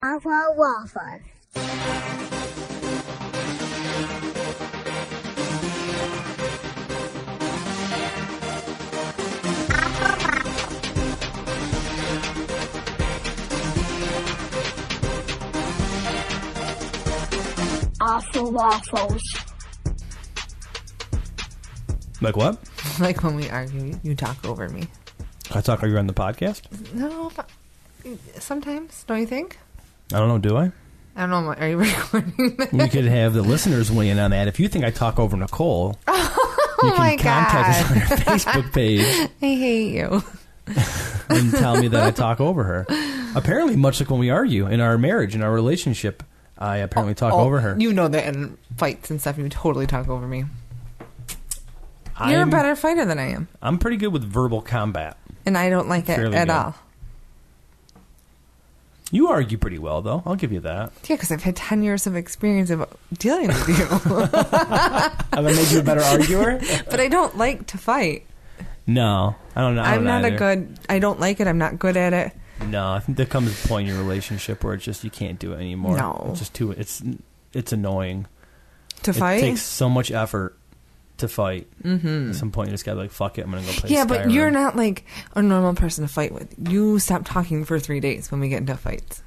Awful waffles. Awful waffles. Like what? Like when we argue, you talk over me. I talk over you on the podcast? No, sometimes, don't you think? I don't know, do I? I don't know. Are you recording this? We could have the listeners weigh in on that. If you think I talk over Nicole, you can contact us on our Facebook page. I hate you. And tell me that I talk over her. Apparently, much like when we argue in our marriage, in our relationship, I apparently talk over her. You know that in fights and stuff, you totally talk over me. You're a better fighter than I am. I'm pretty good with verbal combat. And I don't like it at all. You argue pretty well, though. I'll give you that. Yeah, because I've had 10 years of experience of dealing with you. Have I made you a better arguer? But I don't like to fight. No, I don't know. I don't like it. I'm not good at it. No, I think there comes a point in your relationship where it's just you can't do it anymore. No. It's just it's annoying. To fight? It takes so much effort to fight. Mm-hmm. At some point, you just gotta be like, fuck it, I'm gonna go play Skyrim. But you're not like a normal person to fight with. You stop talking for 3 days when we get into fights.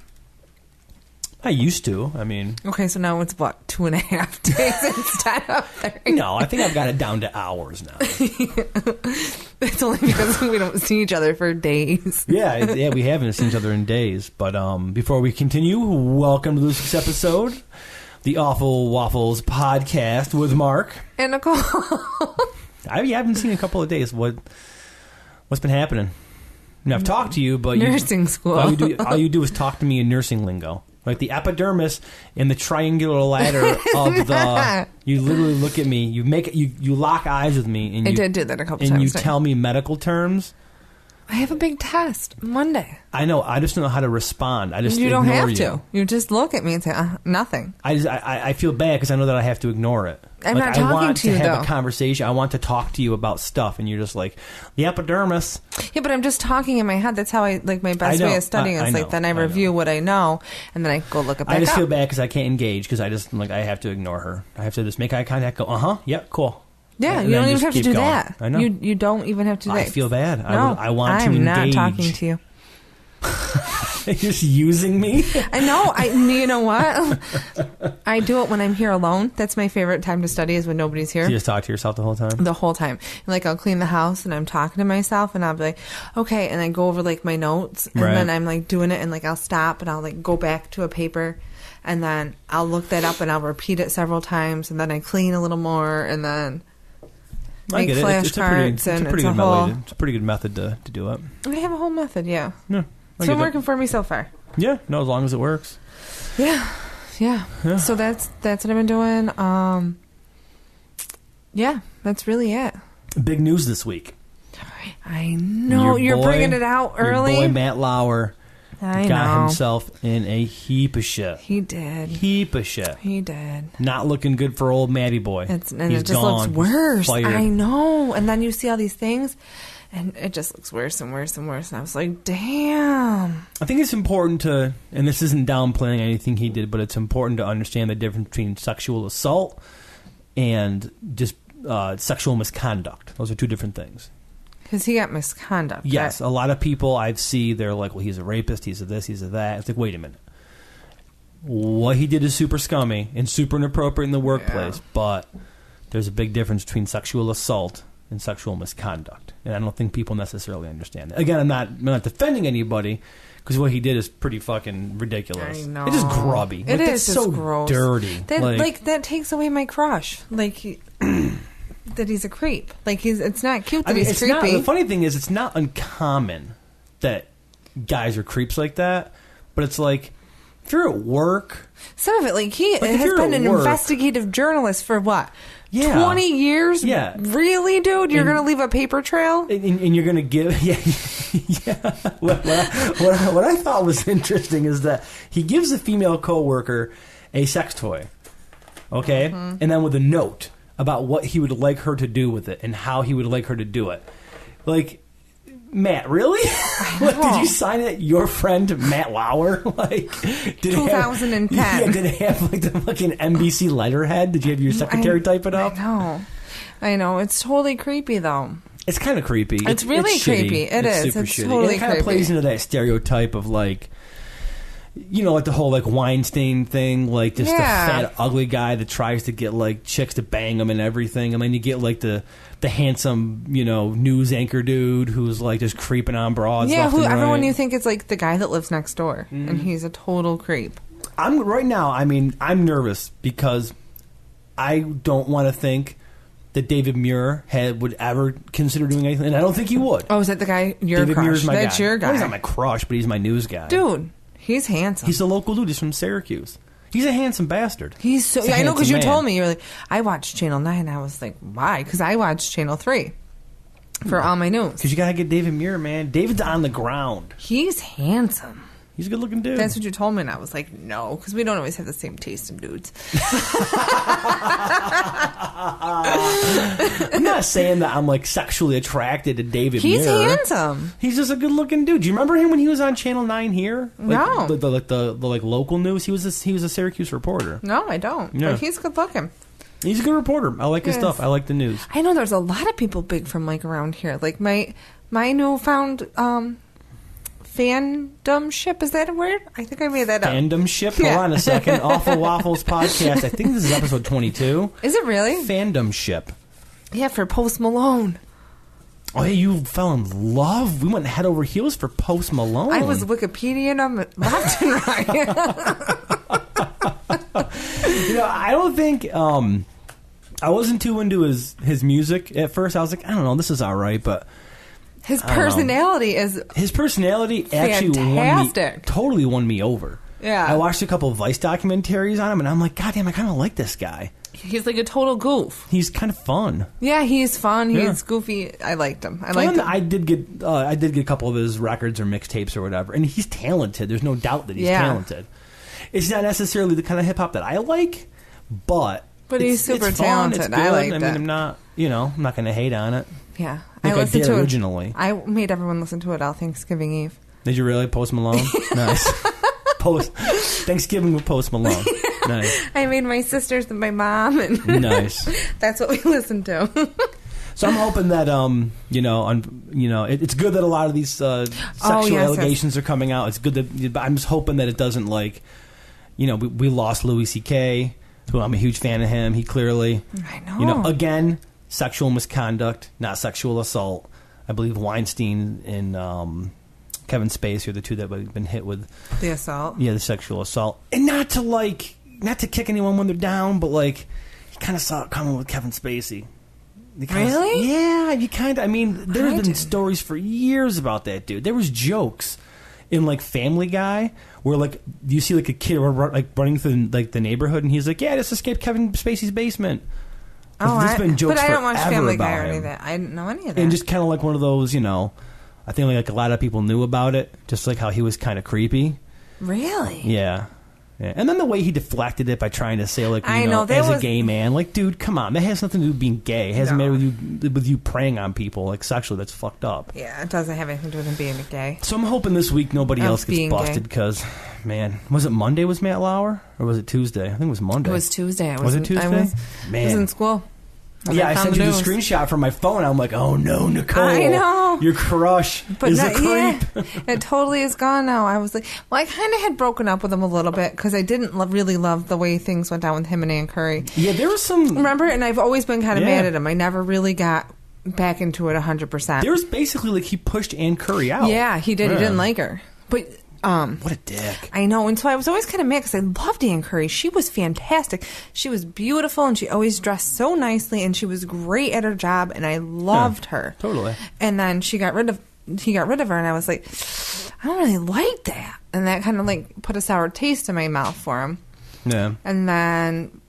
I used to. I mean... Okay, so now it's what, 2.5 days instead of 30? No, I think I've got it down to hours now. It's only because we don't see each other for days. Yeah, we haven't seen each other in days. But before we continue, welcome to this week's episode, the Awful Waffles podcast with Mark. And Nicole. I haven't seen in a couple of days. What's been happening? I mean, I've talked to you, but... Nursing school. All you do is talk to me in nursing lingo. Like the epidermis and the triangular ladder of the... You literally look at me. You lock eyes with me. And I did do that a couple times. And you tell me medical terms. I have a big test Monday. I know. I just don't know how to respond. You don't have to. You just look at me and say, nothing. I feel bad because I know that I have to ignore it. I'm not talking to you, though. I want to have a conversation. I want to talk to you about stuff, and you're just like, the epidermis. Yeah, but I'm just talking in my head. That's how my best way of studying is. Like, then I review what I know, and then I go look it back up. I just feel bad because I can't engage because I have to ignore her. I have to just make eye contact, go, yep, cool. Yeah, you don't even have to do that. I know. You don't even have to do that. I feel bad. No, I want to engage. I'm not talking to you. You're just using me? I know. You know what? I do it when I'm here alone. That's my favorite time to study is when nobody's here. So you just talk to yourself the whole time? The whole time. Like, I'll clean the house and I'm talking to myself and I'll be like, okay, and I go over like my notes and then I'm like doing it and like I'll stop and I'll like go back to a paper and then I'll look that up and I'll repeat it several times and then I clean a little more and then... I get it. It's a pretty good method to do it. I have a whole method, yeah. Yeah. It's been working for me so far. Yeah, no, as long as it works. Yeah. So that's what I've been doing. Yeah, that's really it. Big news this week. I know. You're bringing it out early. Your boy Matt Lauer got himself in a heap of shit. He did. Heap of shit. He did. Not looking good for old Matty boy. It just looks worse. I know. And then you see all these things, and it just looks worse and worse and worse. And I was like, damn. I think it's important to, and this isn't downplaying anything he did, but it's important to understand the difference between sexual assault and just sexual misconduct. Those are two different things. Because he got misconduct. Yes, a lot of people I see, they're like, well, he's a rapist, he's a this, he's a that. It's like, wait a minute. What he did is super scummy and super inappropriate in the workplace, but there's a big difference between sexual assault and sexual misconduct. And I don't think people necessarily understand that. Again, I'm not defending anybody, because what he did is pretty fucking ridiculous. I know. It's just grubby. It is that's just so gross. Dirty. That takes away my crush. Like... that he's a creep. Like, it's not cute that he's creepy. The funny thing is, it's not uncommon that guys are creeps like that, but it's like, if you're at work... Some of it, like, he has been an investigative journalist for what? Yeah. 20 years? Yeah. Really, dude? You're going to leave a paper trail? And you're going to give... Yeah. What I thought was interesting is that he gives a female coworker a sex toy, okay? Mm-hmm. And then with a note about what he would like her to do with it and how he would like her to do it. Like, Matt, really? Like, did you sign it? Your friend Matt Lauer? Like, did 2010. Did it have like the fucking NBC letterhead? Did you have your secretary type it up? I know. It's totally creepy though. It's kind of creepy. It's really creepy. It's super shitty. Totally it kind of plays into that stereotype of like, you know, like the whole like Weinstein thing, like just the fat ugly guy that tries to get like chicks to bang him and everything. I mean, you get like the handsome, you know, news anchor dude who's like just creeping on broads. Yeah, left and everyone right. you think it's like the guy that lives next door, and he's a total creep. I'm nervous because I don't want to think that David Muir would ever consider doing anything, and I don't think he would. Oh, is that the guy? Your David crush? Muir's my That's guy. your guy. Well, he's not my crush, but he's my news guy. Dude, he's handsome. He's a local dude. He's from Syracuse. He's a handsome bastard. He's so. He's a I know because you handsome told man. me, you're like, I watched Channel 9. And I was like, why? Because I watched Channel 3 for all my news. Because you gotta get David Muir, man. David's on the ground. He's handsome. He's a good looking dude. That's what you told me, and I was like, no, because we don't always have the same taste in dudes. I'm not saying that I'm like sexually attracted to David Muir. He's handsome. He's just a good looking dude. Do you remember him when he was on Channel 9 here? No. The local news. He was a Syracuse reporter. No, I don't. Yeah. But he's good looking. He's a good reporter. I like his Yes. stuff. I like the news. I know there's a lot of people big from like around here. Like my newfound Fandomship, is that a word? I think I made that up. Fandomship? Yeah. Hold on a second. Awful Waffles podcast. I think this is episode 22. Is it really? Fandomship. Yeah, for Post Malone. Oh, hey, you fell in love? We went head over heels for Post Malone. I was Wikipediaing him left and right. You know, I don't think... I wasn't too into his music at first. I was like, I don't know, this is all right, but... His personality is His personality actually totally won me over. Yeah. I watched a couple of Vice documentaries on him, and I'm like, God damn, I kind of like this guy. he's like a total goof. He's kind of fun. Yeah, he's fun. Yeah. He's goofy. I liked him. I liked him. I did get a couple of his records or mixtapes or whatever, and he's talented. There's no doubt that he's talented. It's not necessarily the kind of hip hop that I like, but he's super it's fun, talented. it's good. I like I mean, that. I'm not going to hate on it. Yeah, Like I listened did to it originally. I made everyone listen to it all Thanksgiving Eve. Did you really? Post Malone? Nice. Thanksgiving with Post Malone. Nice. I made my sisters and my mom, and Nice. that's what we listened to. So I'm hoping that it's good that a lot of these sexual allegations are coming out. It's good that, but I'm just hoping that it doesn't we lost Louis C.K. who I'm a huge fan of him. He clearly, I know. Again, sexual misconduct, not sexual assault. I believe Weinstein and Kevin Spacey are the two that have been hit with The assault. Yeah, the sexual assault, and not to kick anyone when they're down, but you kind of saw it coming with Kevin Spacey. Really? Yeah, you kind of. I mean, there's been stories for years about that dude. There was jokes in Family Guy where you see a kid running through the neighborhood, and he's like, "Yeah, I just escaped Kevin Spacey's basement." There's been jokes but I don't watch forever Family Guy about or any him. of that. I didn't know any of that. And just kind of one of those, I think a lot of people knew about it, just how he was kind of creepy. Really? Yeah. And then the way he deflected it by trying to say as a gay man, dude, come on, that has nothing to do with being gay. It has to do with you preying on people sexually. That's fucked up. Yeah, it doesn't have anything to do with him being gay. So I'm hoping this week nobody else gets being busted because, man, was it Monday was Matt Lauer or was it Tuesday? I think it was Monday. It was Tuesday. Was it Tuesday? I was in school. Yeah, I sent you the screenshot from my phone. I'm like, oh no, Nicole. I know. Your crush is a creep. Yeah, it totally is gone now. I was like, well, I kind of had broken up with him a little bit because I didn't really love the way things went down with him and Ann Curry. Yeah, there was some... Remember? And I've always been kind of mad at him. I never really got back into it 100%. There was basically he pushed Ann Curry out. Yeah, he did. Yeah. He didn't like her. But... what a dick. I know, and so I was always kind of mad because I loved Ann Curry. She was fantastic. She was beautiful, and she always dressed so nicely, and she was great at her job, and I loved her. Totally. And then he got rid of her, and I was like, I don't really like that. And that kind of put a sour taste in my mouth for him. Yeah. And then,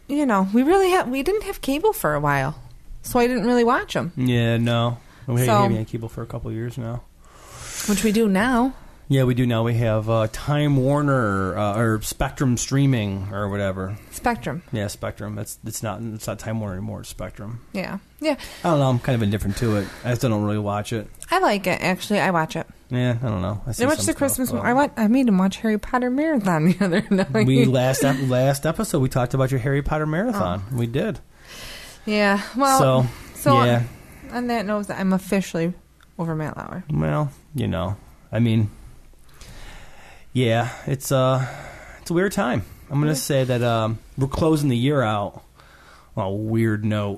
we didn't have cable for a while, so I didn't really watch them. Yeah, no. We haven't had cable for a couple of years now. Which we do now. Yeah, we do now. We have Time Warner or Spectrum streaming or whatever. Spectrum. Yeah, Spectrum. It's not Time Warner anymore. It's Spectrum. Yeah. I don't know. I'm kind of indifferent to it. I still don't really watch it. I like it, actually. I watch it. Yeah, I don't know. I watched the Christmas one. I made him watch Harry Potter Marathon the other night. Last episode, we talked about your Harry Potter Marathon. We did. Yeah. Well, so yeah. On that note, I'm officially over Matt Lauer. Well, I mean, yeah, it's a weird time. I'm going to say that we're closing the year out on a weird note.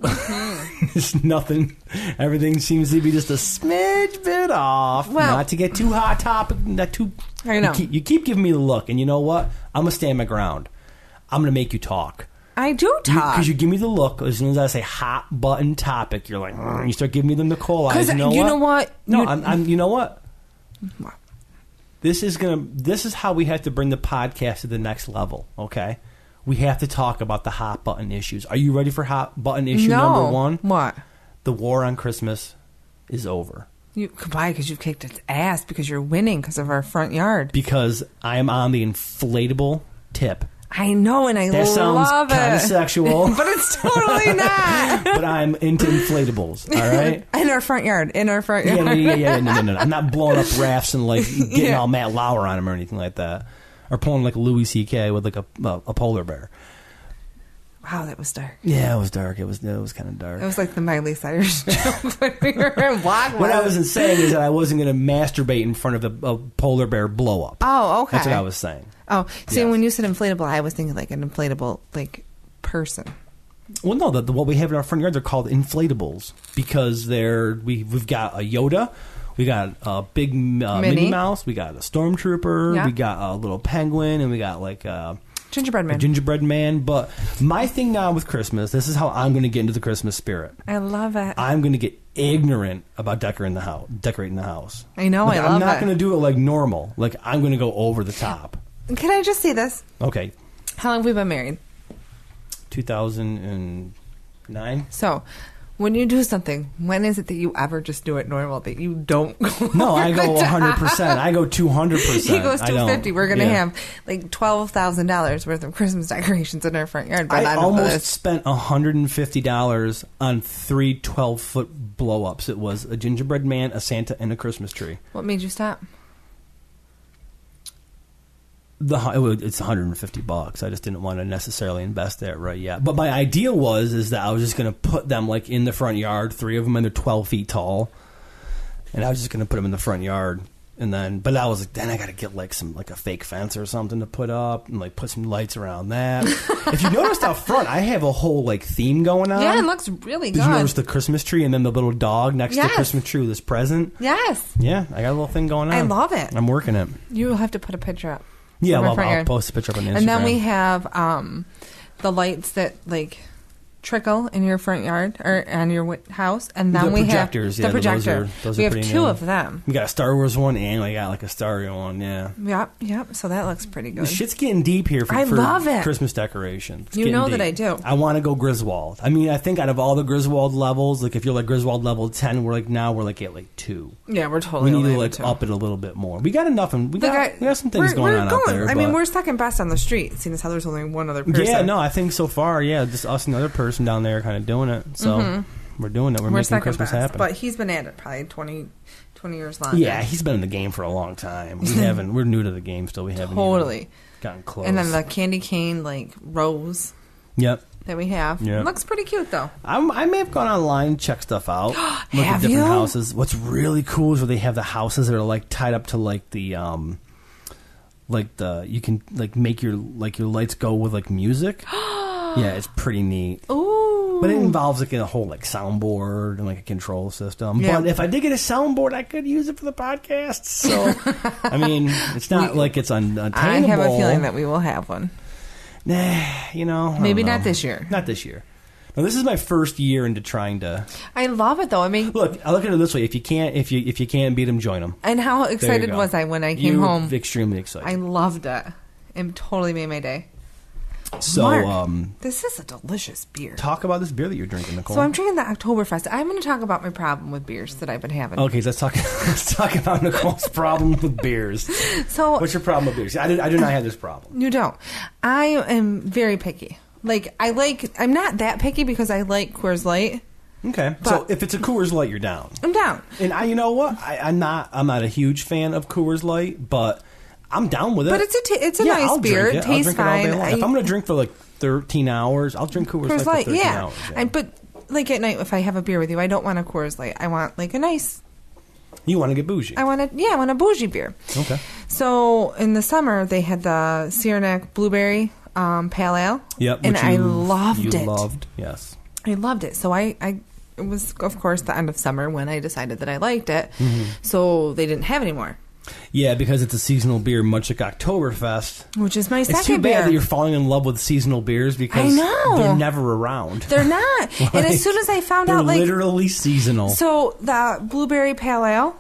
It's nothing. Everything seems to be just a smidge bit off. Well, not to get too hot topic. Not too. I know. You keep giving me the look, and you know what? I'm going to stand my ground. I'm going to make you talk. I do talk. Because you give me the look. As soon as I say hot button topic, you're like, you start giving me the Nicole eyes. You know what? No, you know what? This is how we have to bring the podcast to the next level, okay? We have to talk about the hot button issues. Are you ready for hot button issue number one? What? The war on Christmas is over. Why? Because you've kicked its ass because you're winning because of our front yard. Because I am on the inflatable tip. I know, and that sounds love it. Kind of sexual. But it's totally not. But I'm into inflatables, all right? In our front yard. Yeah. No. I'm not blowing up rafts and like getting all Matt Lauer on them or anything like that. Or pulling like a Louis C.K. with like a polar bear. Wow, that was dark. Yeah, it was dark. It was kind of dark. It was like the Miley Cyrus joke when we were in Block. What I wasn't saying is that I wasn't going to masturbate in front of a polar bear blow up. Oh, okay. That's what I was saying. Oh, see, when you said inflatable, I was thinking like an inflatable like person. Well, no, what we have in our front yard, they're called inflatables because we've got a Yoda, we got a big Minnie Mouse, we got a Stormtrooper, we got a little penguin, and we got like gingerbread man. But my thing now with Christmas, this is how I'm going to get into the Christmas spirit. I love it. I'm going to get ignorant about decorating the house. I know. I love it. I'm not going to do it like normal. Like I'm going to go over the top. Can I just say this? Okay. How long have we been married? 2009. So, when you do something, when is it that you ever just do it normal, that you don't go No, I go 100%. I go 200%. He goes 250. We're going to have like $12,000 worth of Christmas decorations in our front yard. But I almost spent $150 on 3 12-foot blow-ups. It was a gingerbread man, a Santa, and a Christmas tree. What made you stop? It's $150. I just didn't want to necessarily invest that right yet. But my idea is that I was just going to put them like in the front yard, 3 of them, and they're 12 feet tall. And I was just going to put them in the front yard. But I was like, then I got to get like a fake fence or something to put up and like put some lights around that. If you noticed out front, I have a whole like theme going on. Yeah, it looks really good. Did you notice the Christmas tree and then the little dog next to the Christmas tree with this present? Yes. Yeah, I got a little thing going on. I love it. I'm working it. You'll have to put a picture up. Yeah, well, I'll post a picture up on Instagram. And then we have the lights that like trickle in your front yard or on your house, and then we have the projector. Those we are have 2 of them. We got a Star Wars one, and we got like a Star Wars one. Yeah. Yep. So that looks pretty good. The shit's getting deep here for love it. Christmas decorations. You know that I do. I want to go Griswold. I mean, I think out of all the Griswold levels, like if you're like Griswold level 10, we're like at like 2. Yeah, we're totally. We need to like up it a little bit more. We got enough, and we got some things going on out there. I mean, we're second best on the street, seeing as how there's only one other person. Yeah, no, I think so far, just us and the other person down there kind of doing it. So we're doing it. We're making Christmas happen. But he's been at it probably 20 years longer. Yeah, he's been in the game for a long time. We're new to the game still. We haven't totally gotten close. And then the candy cane like rose. Yep. That we have. Yep. It looks pretty cute though. I may have gone online and checked stuff out. Look at different houses. What's really cool is where they have the houses that are like tied up to like the you can like make your lights go with like music. Yeah, it's pretty neat. Ooh. But it involves like a whole like soundboard and like a control system. Yeah. But if I did get a soundboard, I could use it for the podcast. So I mean, it's not like it's unattainable. I have a feeling that we will have one. Nah, maybe not this year. Not this year. No, this is my first year into trying to. I love it though. I mean, I look at it this way: if you can't beat them, join them. And how excited was I when I came home? Extremely excited. I loved it. It totally made my day. So, Mark, this is a delicious beer. Talk about this beer that you're drinking, Nicole. So I'm drinking the Oktoberfest. I'm going to talk about my problem with beers that I've been having. Okay, let's talk about Nicole's problem with beers. So, what's your problem with beers? I do not have this problem. You don't. I am very picky. I'm not that picky because I like Coors Light. Okay, so if it's a Coors Light, you're down. I'm down. And you know what? I'm not a huge fan of Coors Light, but I'm down with it. But it's a nice beer. It tastes fine. If I'm going to drink for like 13 hours, I'll drink Coors Light for 13 hours. Yeah. But like at night, if I have a beer with you, I don't want a Coors Light. I want like a nice... You want to get bougie. I want a bougie beer. Okay. So in the summer, they had the Saranac Blueberry Pale Ale. Yep. And I loved it. You loved, yes. I loved it. So it was, of course, the end of summer when I decided that I liked it. Mm-hmm. So they didn't have any more. Yeah, because it's a seasonal beer, much like Oktoberfest. Which is my second beer. It's too bad that you're falling in love with seasonal beers because I know. They're never around. They're not. And as soon as I found out, they're literally seasonal. So the Blueberry Pale Ale,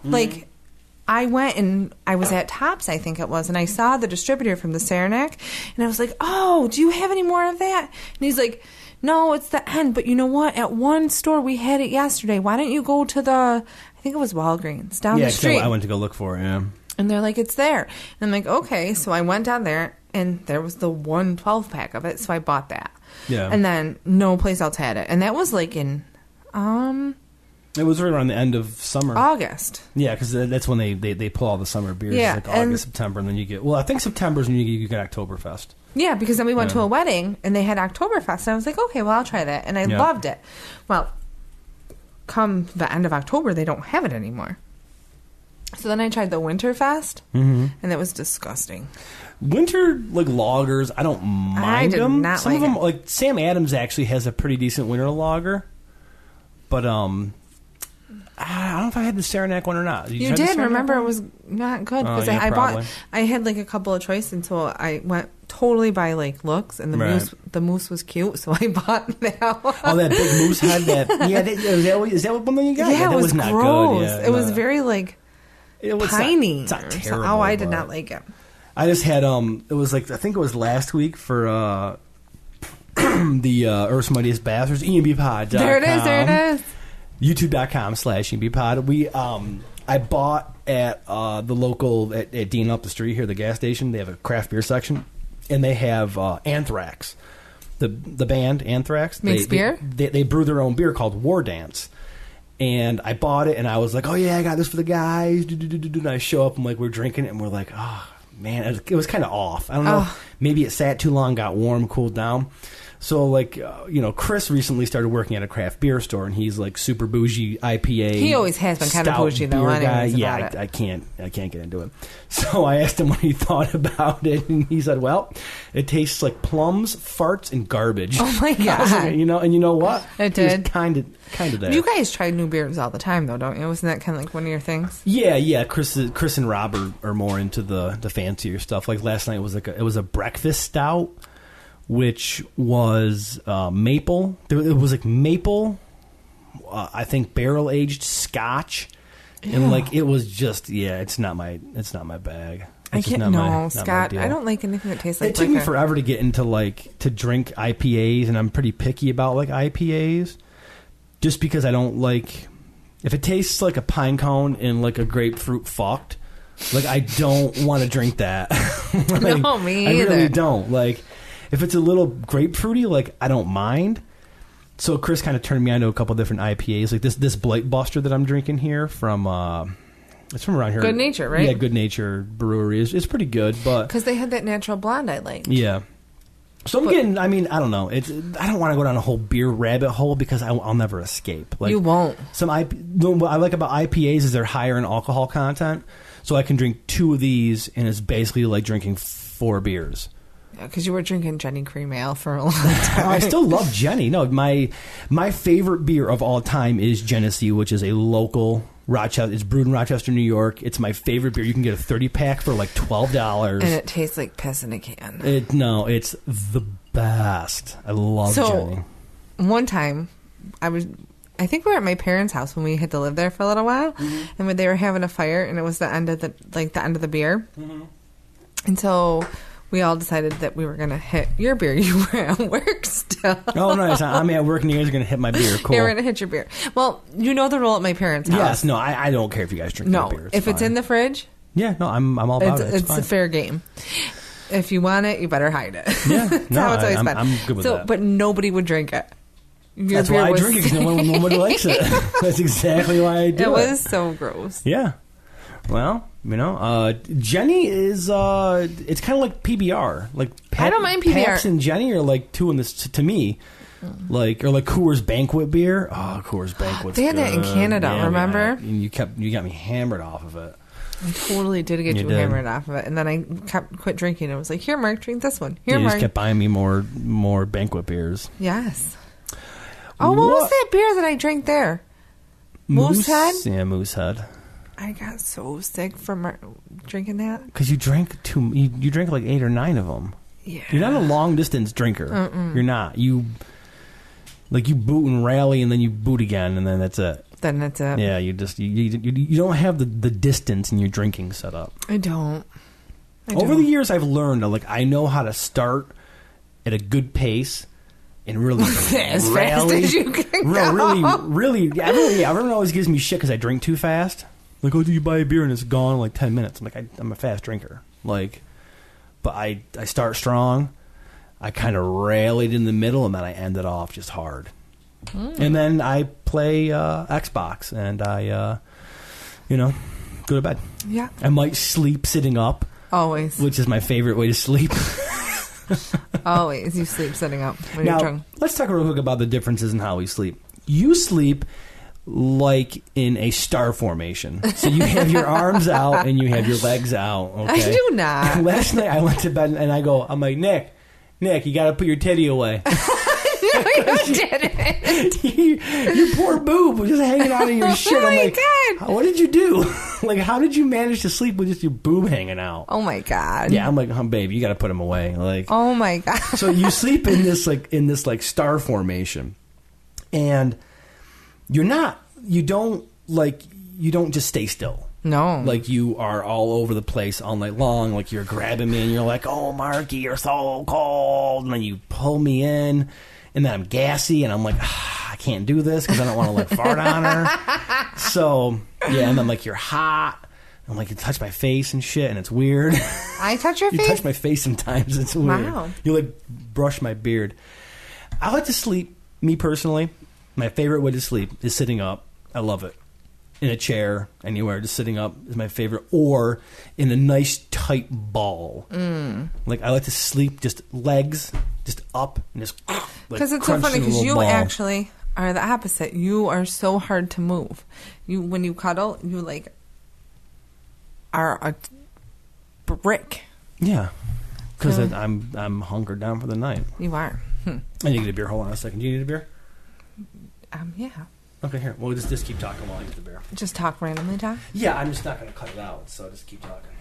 I went and I was at Tops, I think it was, and I saw the distributor from the Saranac, and I was like, oh, do you have any more of that? And he's like, no, it's the end, but you know what? At one store, we had it yesterday. Why don't you go to I think it was Walgreens, down the street. Yeah, I went to go look for it, yeah. And they're like, it's there. And I'm like, okay. So I went down there, and there was the 1 12-pack of it, so I bought that. Yeah. And then no place else had it. And that was like in... It was right around the end of summer. August. Yeah, because that's when they pull all the summer beers. Yeah, like August, September, and then you get... Well, I think September's when you get Oktoberfest. Yeah, because then we went to a wedding, and they had Oktoberfest, and I was like, okay, well, I'll try that. And I loved it. Well, come the end of October, they don't have it anymore. So then I tried the Winterfest, and it was disgusting. Winter, lagers, I don't mind them. Not Some of them, like Sam Adams actually has a pretty decent winter lager. But, I don't know if I had the Saranac one or not. You did. Remember, it was not good because I had like a couple of choices until I went totally by like looks, and the moose was cute, so I bought that one. Oh, that big moose head. Is that what one you got? Yeah, it was not gross. Good. Yeah, it was very like piney. It's not terrible. Oh, I did not like it. I just had it was like I think it was last week for the Earth's Mightiest Bastards EMBpod. There it is. YouTube.com/EMBpod. We I bought at the local at Dean up the street here, the gas station. They have a craft beer section, and they have Anthrax, the band Anthrax. Makes beer. They brew their own beer called War Dance. And I bought it, and I was like, "Oh yeah, I got this for the guys." And I show up, and we're drinking it, and we're like, "Oh man," it was kind of off. I don't know, maybe it sat too long, got warm, cooled down. So Chris recently started working at a craft beer store, and he's like super bougie IPA. He always has been kind of bougie though. Yeah, I can't get into it. So I asked him what he thought about it, and he said, "Well, it tastes like plums, farts, and garbage." Oh my god! Like, and you know what? It did. It was kind of there. You guys try new beers all the time, though, don't you? Wasn't that kind of like one of your things? Yeah. Chris and Rob are more into the fancier stuff. Like last night it was a breakfast stout, which was maple. It was like maple, I think barrel aged Scotch, and it was just it's not my bag. I can't. Scott. I don't like anything that tastes like. It took me forever to get into to drink IPAs, and I'm pretty picky about IPAs, just because I don't like if it tastes like a pine cone and like a grapefruit fucked. I don't want to drink that. No, me either. I really don't If it's a little grapefruity, I don't mind. So Chris kind of turned me on to a couple different IPAs, like this Blight Buster that I'm drinking here from. It's from around here. Good Nature, right? Yeah, Good Nature Brewery. It's pretty good, but because they had that natural blonde I liked. Yeah. So I'm getting. I mean, I don't know. I don't want to go down a whole beer rabbit hole because I'll never escape. You won't. What I like about IPAs is they're higher in alcohol content, so I can drink 2 of these, and it's basically like drinking 4 beers. Because you were drinking Jenny Cream Ale for a long time. I still love Jenny. No, my favorite beer of all time is Genesee, which is a local Rochester. It's brewed in Rochester, New York. It's my favorite beer. You can get a 30-pack for $12. And it tastes like piss in a can. It's the best. I love Jenny. One time, I think we were at my parents' house when we had to live there for a little while, and when they were having a fire, and it was the end of the beer, and so we all decided that we were going to hit your beer. You were at work still. Oh, nice. I'm at work and you guys are going to hit my beer. Cool. Yeah, we're going to hit your beer. Well, you know the rule at my parents' house. Yes, no, I don't care if you guys drink my beer. If it's in the fridge... Yeah, no, I'm all about it. It's a fair game. If you want it, you better hide it. Yeah, That's how it's always been. I'm good with that. But nobody would drink it. That's why I drink it, because nobody likes it. That's exactly why I do it. It was so gross. Yeah. Well, Jenny is, it's kind of like PBR. Like I don't mind PBR. Pabst and Jenny are like two in this, to me. Like Coors Banquet beer. Oh, Coors Banquet's They had that in Canada, remember? You got me hammered off of it. I totally did get you hammered off of it. And then I quit drinking. I was like, here, Mark, drink this one. Here, you Mark. just kept buying me more Banquet beers. Yes. Oh, what was that beer that I drank there? Moosehead? Yeah, Moosehead. I got so sick from drinking that. Because you drank you drank like 8 or 9 of them. Yeah. You're not a long distance drinker. You're not. You boot and rally and then you boot again and then that's it. Then that's it. Yeah, you don't have the distance in your drinking set up. I don't. Over the years, I've learned that I know how to start at a good pace and really as fast as you can go. Really. Everyone always gives me shit because I drink too fast. Like, oh, do you buy a beer and it's gone in like 10 minutes? I'm like, I'm a fast drinker. Like, but I start strong. I kind of rallied in the middle and then I ended off just hard. And then I play Xbox and I, go to bed. Yeah. I might sleep sitting up. Always. Which is my favorite way to sleep. Always. You sleep sitting up when now, you're drunk. Let's talk real quick about the differences in how we sleep. You sleep like in a star formation. So you have your arms out and you have your legs out. Okay? I do not. Last night I went to bed and I'm like, Nick, you got to put your titty away. No, you didn't. Your poor boob was just hanging out of your shit. Oh I'm my like, God. What did you do? Like, how did you manage to sleep with just your boob hanging out? Oh my God. Yeah, I'm like, babe, you got to put them away. Like, oh my God. So you sleep in this star formation, and you don't just stay still. No. Like, you are all over the place all night long. Like, you're grabbing me and you're like, oh, Marky, you're so cold. And then you pull me in and then I'm gassy and I'm like, I can't do this because I don't want to fart on her. So, yeah, and then you're hot. I'm like, you touch my face and shit and it's weird. I touch your face? You touch my face sometimes. It's weird. Wow. You brush my beard. I like to sleep, me personally, my favorite way to sleep is sitting up. I love it. In a chair, anywhere, just sitting up is my favorite. Or in a nice tight ball. I like to sleep just legs, just up and just because it's so funny because you actually are the opposite. You are so hard to move. When you cuddle, you are a brick. Yeah, because I'm hunkered down for the night. You are. I need to get a beer. Hold on a second. Do you need a beer? Yeah. Okay, here. Well, just keep talking while I get the beer. Just talk randomly, talk? Yeah, I'm just not going to cut it out, so just keep talking.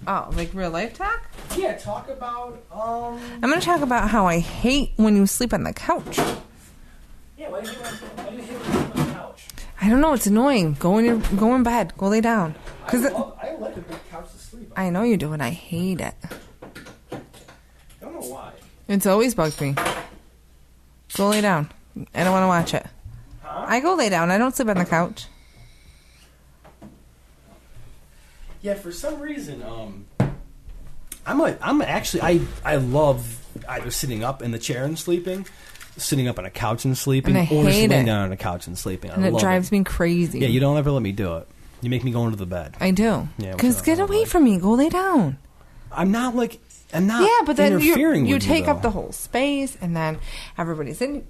Oh, like real life talk? Yeah, talk about, I'm going to talk about how I hate when you sleep on the couch. Yeah, why do you hate when you sleep on the couch? I don't know, it's annoying. Go in bed. Go lay down. I like a big couch to sleep on. I know you do, and I hate it. I don't know why. It's always bugged me. Go lay down. I don't want to watch it. I go lay down. I don't sleep on the couch. Yeah, for some reason, I love either sitting up in the chair and sleeping, sitting up on a couch and sleeping, and or just laying down on a couch and sleeping. And it drives me crazy. Yeah, you don't ever let me do it. You make me go into the bed. I do. Yeah, because get away from me. Go lay down. I'm not. Yeah, but then interfering you with take you, up the whole space, and then everybody's in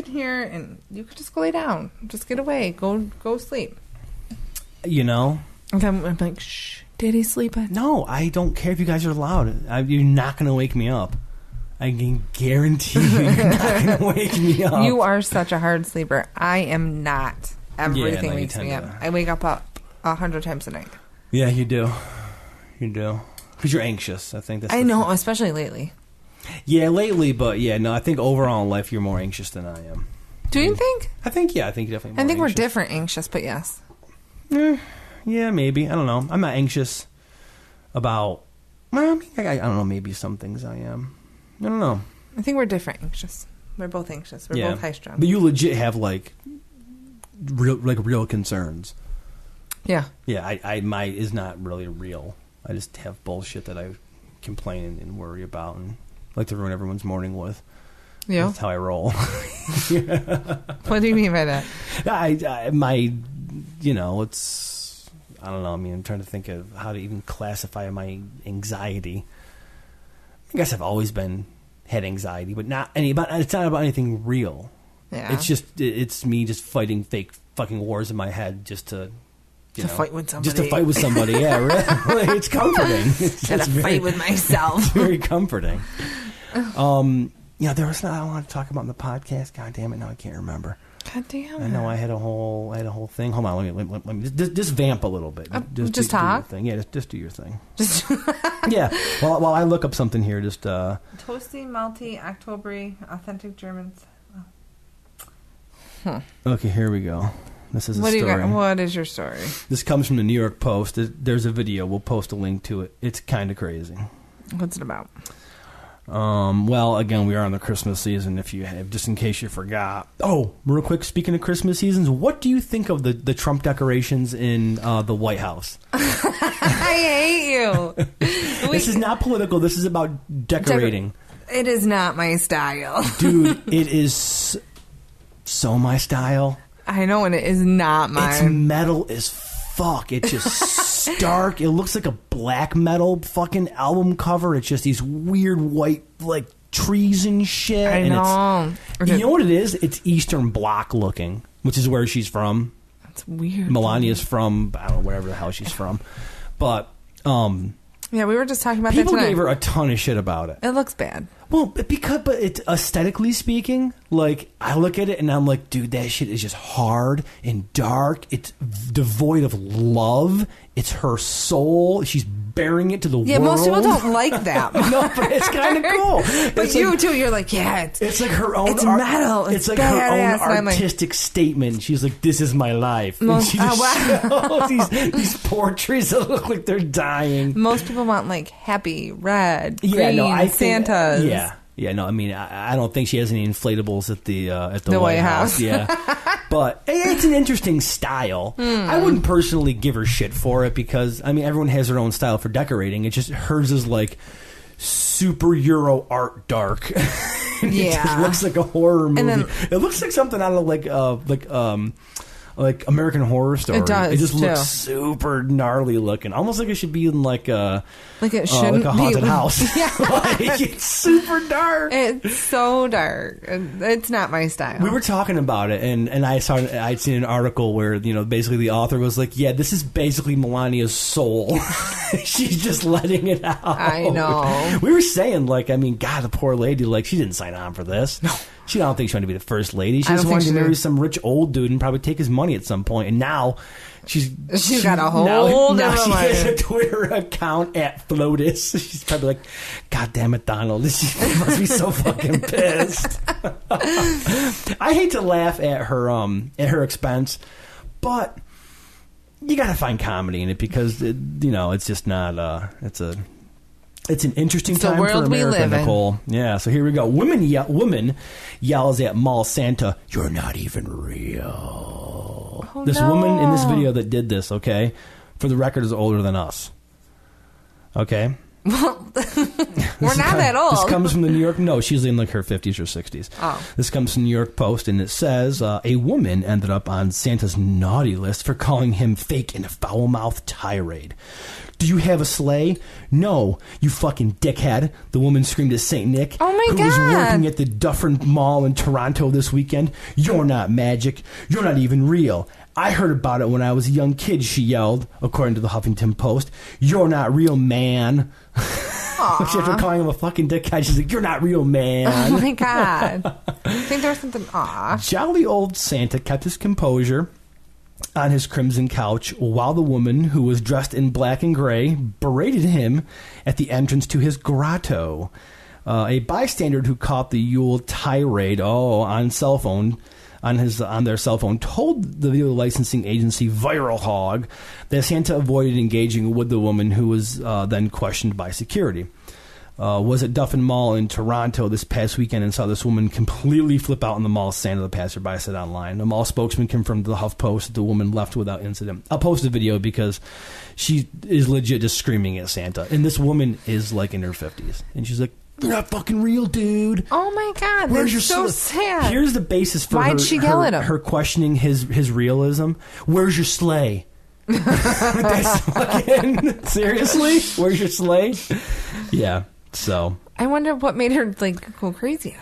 here, and you could just go lay down. Just get away. Go sleep. You know? And then I'm like, shh, did he sleep? No, I don't care if you guys are loud. You're not going to wake me up. I can guarantee you're not going to wake me up. You are such a hard sleeper. I am not. Everything wakes me up. I wake up 100 times a night. Yeah, you do. You do. Because you're anxious. I think that's I know, especially lately. Yeah, lately, but yeah, no, I think overall in life you're more anxious than I am. Do you think? I think you're definitely more anxious. We're different anxious, but yes. Yeah, maybe. I don't know. I'm not anxious about Well, I mean, I don't know. Maybe some things I am. I don't know. I think we're different anxious. We're both anxious. We're both high strung. But you legit have like real concerns. Yeah. Yeah. I my is not really real. I just have bullshit that I complain and worry about and like to ruin everyone's morning with. Yeah. That's how I roll. What do you mean by that? It's, I don't know. I mean, I'm trying to think of how to even classify my anxiety. I guess I've always had anxiety, but it's not about anything real. Yeah. It's me just fighting fake fucking wars in my head just to fight with somebody. Just to fight with somebody, yeah. Really. It's comforting. Gotta fight with myself. It's very comforting. There was I want to talk about in the podcast. God damn it! Now I can't remember. God damn it! I know I had a whole thing. Hold on, let me just vamp a little bit. Just talk. Do your thing. Yeah, just do your thing. Yeah. While I look up something here, just toasty, malty, October, authentic Germans. Okay, here we go. This is a story. What is your story? This comes from the New York Post. There's a video. We'll post a link to it. It's kind of crazy. What's it about? Well, again, we are on the Christmas season, just in case you forgot. Oh, real quick, speaking of Christmas seasons, what do you think of the Trump decorations in the White House? I hate you. This is not political. This is about decorating. It is not my style. Dude, it is so my style. I know, and it is not mine. It's metal as fuck. It's just stark. It looks like a black metal fucking album cover. It's just these weird white like trees and shit. I know. You know what it is? It's Eastern Bloc looking, which is where she's from. That's weird. Melania's from, I don't know, wherever the hell she's from. But yeah, we were just talking about that tonight. People gave her a ton of shit about it. It looks bad. Well, but it's aesthetically speaking, like I look at it and I'm like, dude, that shit is just hard and dark. It's devoid of love. It's her soul. She's bearing it to the world. Yeah, most people don't like that. No, but it's kind of cool. But you too, you're like, yeah, it's like her own. It's metal. It's like her own artistic statement. She's like, this is my life. And she just shows these portraits that look like they're dying. Most people want like happy, red, green, Santas. Yeah, no, I mean, I don't think she has any inflatables at the White House. Yeah, but it's an interesting style. I wouldn't personally give her shit for it because, I mean, everyone has their own style for decorating. It's just hers is like super Euro art dark. It just looks like a horror movie. It looks like something out of like American Horror Story. It does. It just looks super gnarly looking, almost like it should be in like a haunted house. Yeah, it's super dark. It's so dark. It's not my style. We were talking about it, and I'd seen an article where basically the author was like, "Yeah, this is basically Melania's soul. She's just letting it out." I know. We were saying like, I mean, God, the poor lady, like she didn't sign on for this. No. She don't think she wanted to be the first lady. She just wanted to marry some rich old dude and probably take his money at some point. And now she's got a whole now she has a Twitter account at Flotus. She's probably like, God damn it, Donald. She must be so fucking pissed. I hate to laugh at her expense, but you got to find comedy in it because it's just not It's an interesting time for America, Nicole. Yeah, so here we go. Woman yells at mall Santa, "You're not even real." This woman in this video that did this, okay, for the record, is older than us. Okay? Well, we're not that old. This comes from the New York... No, she's in like her 50s or 60s. Oh. This comes from the New York Post, and it says, a woman ended up on Santa's naughty list for calling him fake in a foul-mouthed tirade. "Do you have a sleigh?" "No, you fucking dickhead," the woman screamed at St. Nick, who was working at the Dufferin Mall in Toronto this weekend. "You're not magic. You're not even real. I heard about it when I was a young kid," she yelled, according to the Huffington Post. "You're not real, man." After calling him a fucking dickhead, she's like, "You're not real, man." Oh my God. I think there's something... Aw. Jolly old Santa kept his composure on his crimson couch while the woman, who was dressed in black and gray, berated him at the entrance to his grotto. A bystander who caught the Yule tirade on cell phone on their cell phone told the video licensing agency Viral Hog that Santa avoided engaging with the woman, who was then questioned by security. Was at Duffin Mall in Toronto this past weekend and saw this woman completely flip out in the mall. Santa, the passerby, said online. The mall spokesman confirmed to the HuffPost that the woman left without incident. I'll post a video because she is legit just screaming at Santa. And this woman is like in her 50s. And she's like, "You're not fucking real, dude." Oh my God, that's so sad. Here's the basis for her questioning his realism. "Where's your sleigh?" That's fucking, seriously? Where's your sleigh? Yeah. So I wonder what made her like go crazy.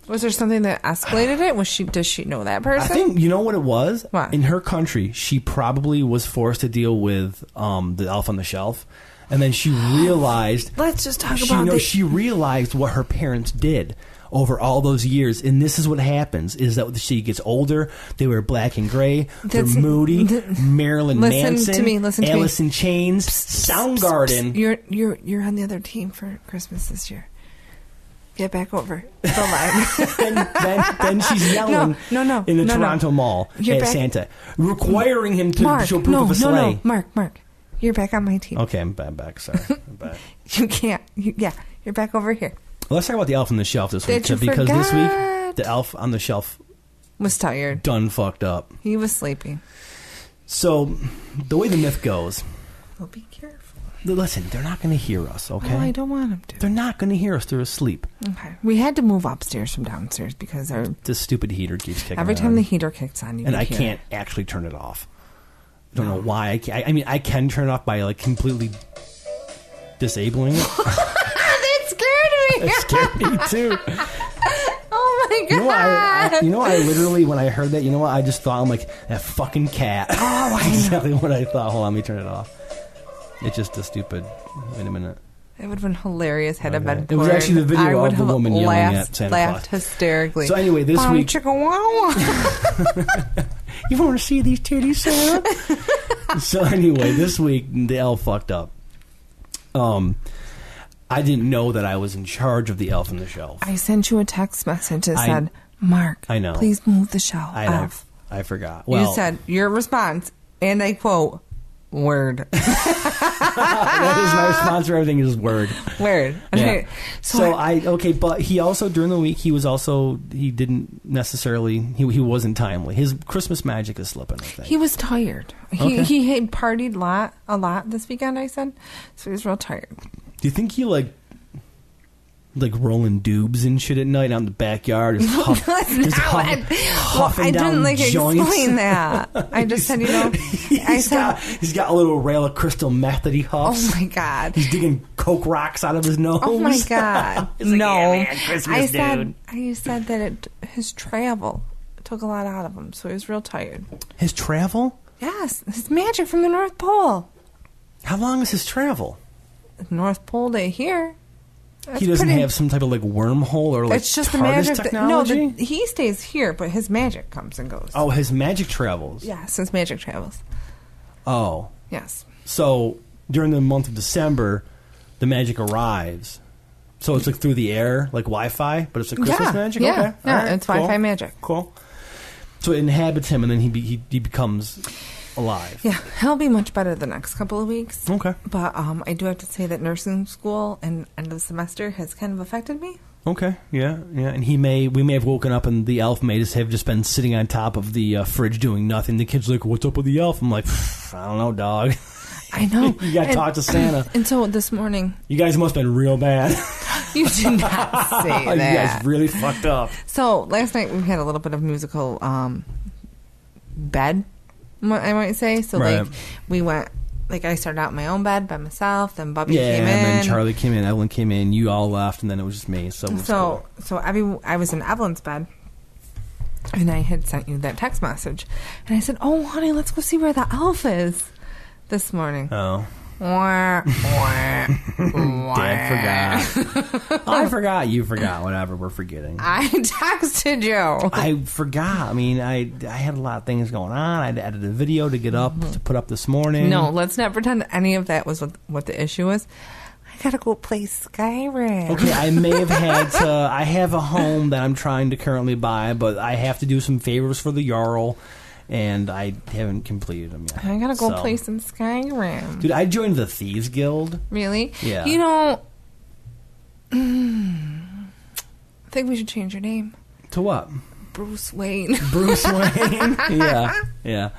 Was there something that escalated it? Does she know that person? I think you know what it was. What? In her country, she probably was forced to deal with the elf on the shelf, and then she realized. Let's just talk about this. She realized what her parents did over all those years, and this is what happens: is that she gets older, they wear black and gray, they're moody. Marilyn Manson, listen to me. Alice in Chains, Soundgarden. You're on the other team for Christmas this year. Get back over the line. then she's yelling in the Toronto Mall at Santa, requiring him to show proof of a sleigh. No, Mark, you're back on my team. Okay, I'm back. Sorry, I'm back. You can't. You're back over here. Let's talk about the elf on the shelf this week, because this week the elf on the shelf was tired, done fucked up. He was sleeping. So the way the myth goes, well, be careful. Listen, they're not going to hear us, okay? Oh, I don't want them to. They're not going to hear us. They're asleep. Okay. We had to move upstairs from downstairs because the stupid heater keeps kicking every on. time the heater kicks on, and I can't actually turn it off. I don't know why. I mean, I can turn it off by like completely disabling it. It scared me too. Oh my God! I literally, when I heard that, I just thought, I'm like, that fucking cat. Oh, That's exactly what I thought. Hold on, let me turn it off. It's just a stupid. Wait a minute. It would have been hilarious had it been. It was actually the video of the woman yelling at Santa Claus. Laughed hysterically. So anyway, this week, chicka wow. You want to see these titties, Santa? So anyway, this week the elf fucked up. I didn't know that I was in charge of the elf on the shelf. I sent you a text message that said, "Mark, I know. Please move the shelf." I forgot. Well, you said your response, and I quote, "Word." That is my response for everything is word. Word. Okay. Yeah. But he also during the week he didn't necessarily he wasn't timely. His Christmas magic is slipping, I think. He was tired. He had partied a lot this weekend, I said. So he was real tired. Do you think he like rolling doobs and shit at night out in the backyard? Huffing I didn't joints? Explain that. I just said, he's got a little rail of crystal meth that he huffs. Oh my God. He's digging coke rocks out of his nose. Oh my God. No. Yeah, man, Christmas, I said that his travel took a lot out of him, so he was real tired. His travel? Yes. His magic from the North Pole. How long is his travel? North Pole Day here. He doesn't have some type of wormhole or it's just TARDIS the magic technology? he stays here, but his magic comes and goes. Oh, his magic travels. Yes, his magic travels. Oh. Yes. So during the month of December, the magic arrives. So it's through the air, like Wi-Fi, but it's a Christmas magic? Yeah, okay. Yeah, right, it's cool. Wi-Fi magic. Cool. So it inhabits him, and then he becomes alive. Yeah, he'll be much better the next couple of weeks. Okay. But I do have to say that nursing school and end of semester has kind of affected me. Okay, yeah. And we may have woken up and the elf may have just been sitting on top of the fridge doing nothing. The kid's like, "What's up with the elf?" I'm like, "I don't know, dog." I know. You got to talk to Santa. And so this morning, you guys must have been real bad. You did not say that. You guys really fucked up. So last night we had a little bit of musical bed, I might say. So right. we went. I started out in my own bed by myself, then Bubby came in. and then Charlie came in, Evelyn came in, you all left, and then it was just me. So I was in Evelyn's bed, and I had sent you that text message, and I said, "Oh, honey, let's go see where the elf is this morning." Oh. Dad forgot. I forgot. You forgot. Whatever. We're forgetting. I texted you. I forgot. I mean, I had a lot of things going on. I had to edit a video to get up to put up this morning. No, let's not pretend any of that was what the issue was. I gotta go play Skyrim. Okay, I may have had to. I have a home that I'm trying to currently buy, but I have to do some favors for the Jarl, and I haven't completed them yet. I gotta go play some Skyrim. Dude, I joined the Thieves Guild. Really? Yeah. You know, I think we should change your name. To what? Bruce Wayne. Bruce Wayne? Yeah.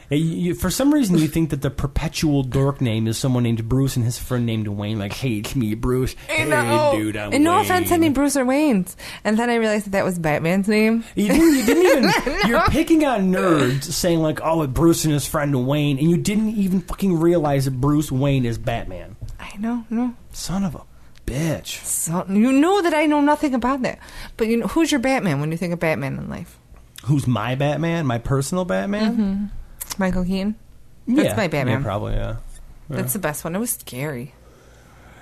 Hey, for some reason, you think that the perpetual dork name is someone named Bruce and his friend named Wayne. Like, hey, it's me, Bruce. I know. Hey, dude, I'm and no Wayne. offense to any Bruce or Wayne's. And then I realized that was Batman's name. You didn't even... You're picking on nerds saying, like, oh, Bruce and his friend Wayne, and you didn't even fucking realize that Bruce Wayne is Batman. I know, no. Son of a bitch. So, you know that I know nothing about that. But you know, who's your Batman when you think of Batman in life? Who's my Batman? My personal Batman? Mm-hmm. Michael Keaton? That's my Batman. Yeah, probably, yeah. That's the best one. It was scary.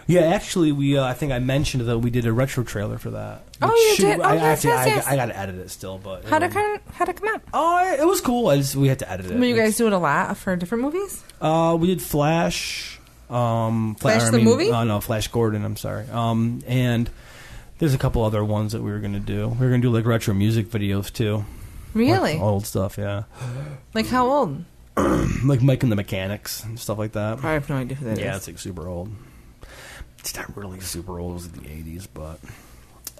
Yeah, actually, we I think I mentioned that we did a retro trailer for that. Oh, you did? Oh, yes. I got to edit it still, but... How'd it come out? Oh, it was cool. We had to edit it. Will you guys do it a lot for different movies? We did Flash... Flash the movie? Oh, no, Flash Gordon, I'm sorry. And there's a couple other ones that we were going to do. We were going to do, like, retro music videos, too. Really? Like old stuff, yeah. Like how old? Like Mike and the Mechanics and stuff like that. I have no idea who that is. Yeah, it's like super old. It's not really super old. It was the 80s, but...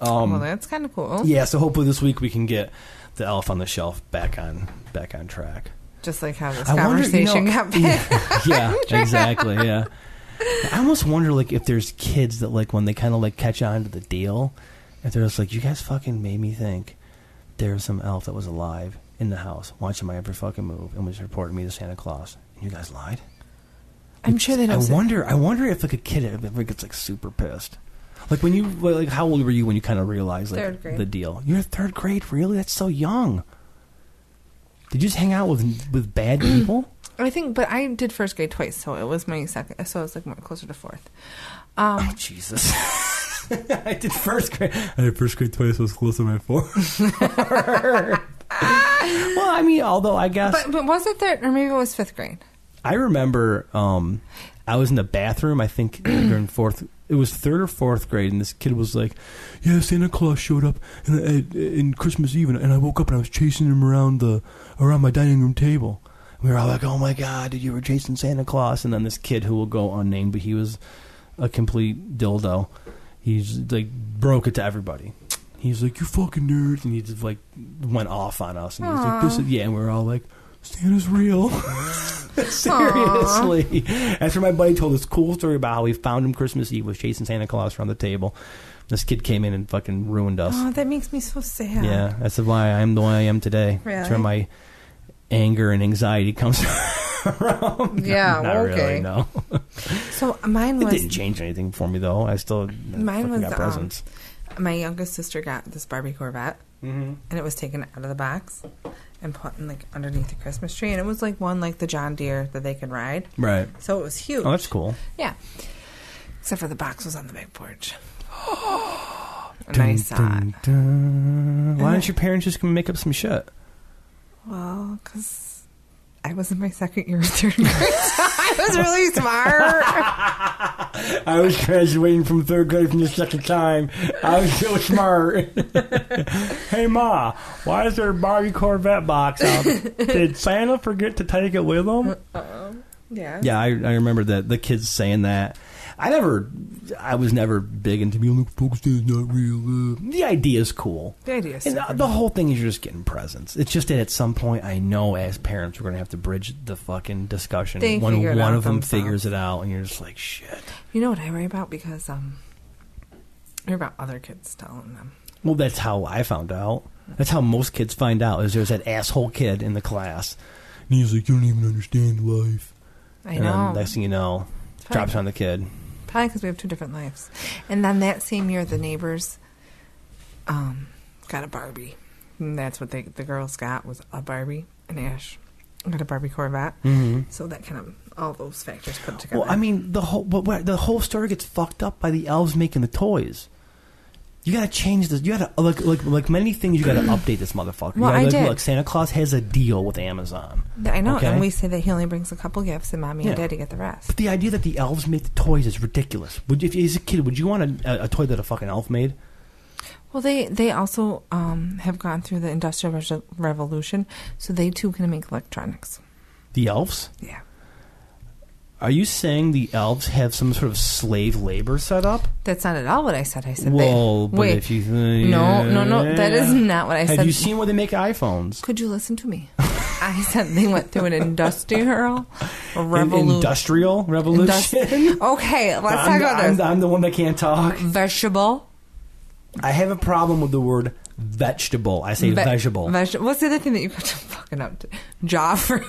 well, that's kind of cool. Yeah, so hopefully this week we can get the Elf on the Shelf back on track. Just like how this conversation got back. Yeah, exactly, yeah. I almost wonder, like, if there's kids that, like, when they kind of, like, catch on to the deal, if they're just like, you guys fucking made me think there's some elf that was alive in the house watching my every fucking move and was reporting me to Santa Claus. And you guys lied? I'm sure they don't. I wonder if, like, a kid ever gets, like, super pissed. Like, when you, like, how old were you when you kind of realized, like, the deal? You're third grade? Really? That's so young. Did you just hang out with bad people? I think, but I did first grade twice, so it was my second, so it was like more closer to fourth. Oh, Jesus. I did first grade. I did first grade twice, so it was close to my fourth. Well, I mean, although I guess... But was it third, or maybe it was fifth grade? I remember I was in the bathroom, I think, during fourth... It was third or fourth grade, and this kid was like, yeah, Santa Claus showed up in Christmas Eve, and I woke up and I was chasing him around my dining room table. We were all like, oh my God, dude, you were chasing Santa Claus. And then this kid who will go unnamed, but he was a complete dildo. He's like, broke it to everybody. He's like, you fucking nerds. And he just like went off on us. And he was like, this is, yeah. And we were all like, Santa's real. Seriously. After my buddy told this cool story about how he found him Christmas Eve, was chasing Santa Claus around the table. This kid came in and fucking ruined us. Oh, that makes me so sad. Yeah, that's why I am the way I am today. Really? That's where my anger and anxiety comes from. Yeah, Not okay. really, no. So mine was... It didn't change anything for me, though. I still got presents. My youngest sister got this Barbie Corvette, and it was taken out of the box and put in, like, underneath the Christmas tree, and it was like one like the John Deere that they could ride. Right. So it was huge. Oh, that's cool. Yeah. Except for the box was on the back porch. And I saw it. Why don't your parents just come make up some shit? Well, because I was in my second year of third grade, so I was really smart. I was graduating from third grade from the second time. I was so smart. Hey, Ma, why is there a Barbie Corvette box out? Did Santa forget to take it with him? Yeah. Yeah, I remember that the kids saying that. I was never big into being like, folks, that's not real. The idea is cool. The idea is and the whole thing is you're just getting presents. It's just that at some point, I know as parents, we're going to have to bridge the fucking discussion when one of them figures it out, and you're just like, shit. You know what I worry about? Because I worry about other kids telling them. Well, that's how I found out. That's how most kids find out, is there's that asshole kid in the class. And he's like, you don't even understand life. I know. And next thing you know, drops on the kid. Probably because we have two different lives. And then that same year, the neighbors got a Barbie. And that's what the girls got, was a Barbie. And Ash got a Barbie Corvette. Mm-hmm. So that kind of, all those factors put together. Well, I mean, the whole story gets fucked up by the elves making the toys. You gotta change this. You gotta like many things. You gotta update this motherfucker. Well, I did. Look, Santa Claus has a deal with Amazon. I know, okay? and we say that he only brings a couple gifts, and Mommy and Daddy get the rest. But the idea that the elves make the toys is ridiculous. If as a kid, would you want a toy that a fucking elf made? Well, they also have gone through the Industrial Revolution, so they too can make electronics. The elves? Yeah. Are you saying the elves have some sort of slave labor set up? That's not at all what I said. I said well, they... but Wait. if you... No. That is not what I said. Have you seen where they make iPhones? Could you listen to me? I said they went through an industrial revolution. Industrial revolution? Okay, let's talk about this. I'm the one that can't talk. Vegetable. I have a problem with the word vegetable. I say vegetable. What's the other thing that you got to fucking up to? Joffrey.